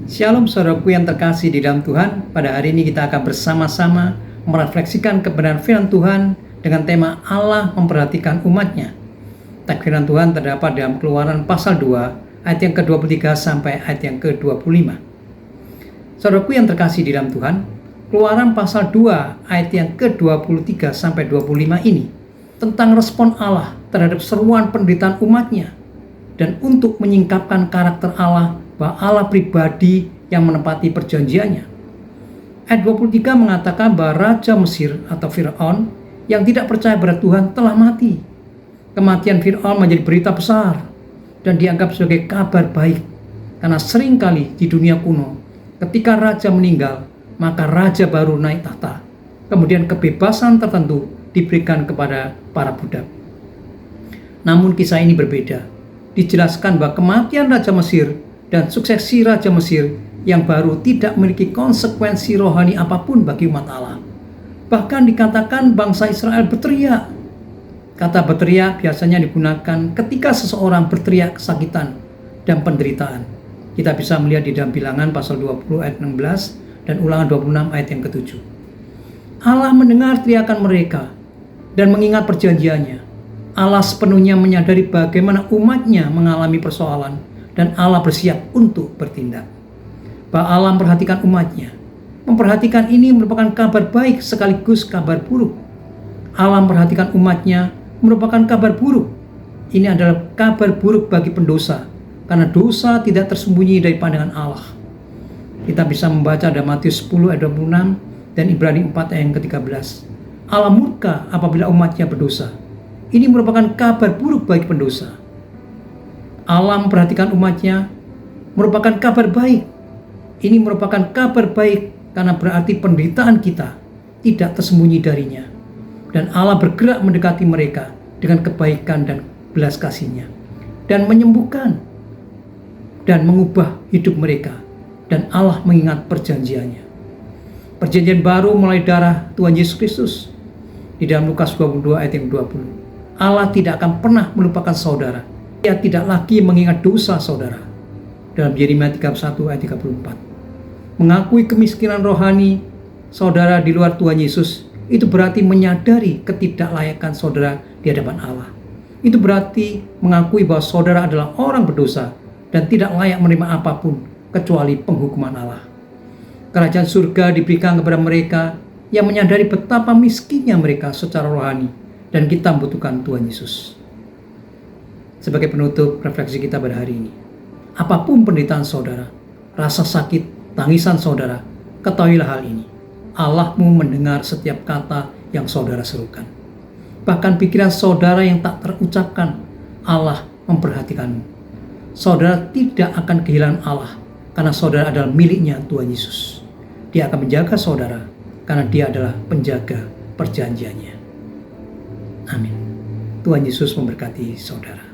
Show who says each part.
Speaker 1: Shalom saudaraku yang terkasih di dalam Tuhan. Pada hari ini kita akan bersama-sama merefleksikan kebenaran firman Tuhan dengan tema Allah memperhatikan umatnya. Teks firman Tuhan terdapat dalam Keluaran pasal 2 ayat yang ke-23 sampai ayat yang ke-25. Saudaraku yang terkasih di dalam Tuhan, Keluaran pasal 2 ayat yang ke-23 sampai 25 ini tentang respon Allah terhadap seruan penderitaan umatnya dan untuk menyingkapkan karakter Allah bahwa Allah pribadi yang menepati perjanjiannya. Ayat 23 mengatakan bahwa Raja Mesir atau Fir'aun yang tidak percaya pada Tuhan telah mati. Kematian Fir'aun menjadi berita besar dan dianggap sebagai kabar baik, karena seringkali di dunia kuno ketika raja meninggal maka raja baru naik tahta. Kemudian kebebasan tertentu diberikan kepada para budak. Namun kisah ini berbeda. Dijelaskan bahwa kematian Raja Mesir dan suksesi Raja Mesir yang baru tidak memiliki konsekuensi rohani apapun bagi umat Allah. Bahkan dikatakan bangsa Israel berteriak. Kata berteriak biasanya digunakan ketika seseorang berteriak kesakitan dan penderitaan. Kita bisa melihat di dalam Bilangan pasal 20 ayat 16 dan Ulangan 26 ayat yang ke-7. Allah mendengar teriakan mereka dan mengingat perjanjiannya. Allah sepenuhnya menyadari bagaimana umatnya mengalami persoalan dan Allah bersiap untuk bertindak. Bahwa Allah memperhatikan umatnya. Memperhatikan ini merupakan kabar baik sekaligus kabar buruk. Allah memperhatikan umatnya merupakan kabar buruk. Ini adalah kabar buruk bagi pendosa, karena dosa tidak tersembunyi dari pandangan Allah. Kita bisa membaca dalam Matius 10 ayat 26 dan Ibrani 4 ayat yang ke-13. Allah murka apabila umatnya berdosa. Ini merupakan kabar buruk bagi pendosa. Allah memperhatikan umatnya merupakan kabar baik. Ini merupakan kabar baik karena berarti penderitaan kita tidak tersembunyi darinya. Dan Allah bergerak mendekati mereka dengan kebaikan dan belas kasih-Nya dan menyembuhkan dan mengubah hidup mereka. Dan Allah mengingat perjanjiannya. Perjanjian baru mulai darah Tuhan Yesus Kristus. Di dalam Lukas 22 ayat yang 20. Allah tidak akan pernah melupakan saudara. Dia tidak lagi mengingat dosa saudara. Dalam Yeremia 31 ayat 34. Mengakui kemiskinan rohani saudara di luar Tuhan Yesus, itu berarti menyadari ketidaklayakan saudara di hadapan Allah. Itu berarti mengakui bahwa saudara adalah orang berdosa dan tidak layak menerima apapun kecuali penghukuman Allah. Kerajaan surga diberikan kepada mereka yang menyadari betapa miskinnya mereka secara rohani dan kita membutuhkan Tuhan Yesus. Sebagai penutup refleksi kita pada hari ini, apapun penderitaan saudara, rasa sakit, tangisan saudara, ketahuilah hal ini. Allahmu mendengar setiap kata yang saudara serukan. Bahkan pikiran saudara yang tak terucapkan, Allah memperhatikanmu. Saudara tidak akan kehilangan Allah karena saudara adalah miliknya Tuhan Yesus. Dia akan menjaga saudara karena Dia adalah penjaga perjanjiannya. Amin. Tuhan Yesus memberkati saudara.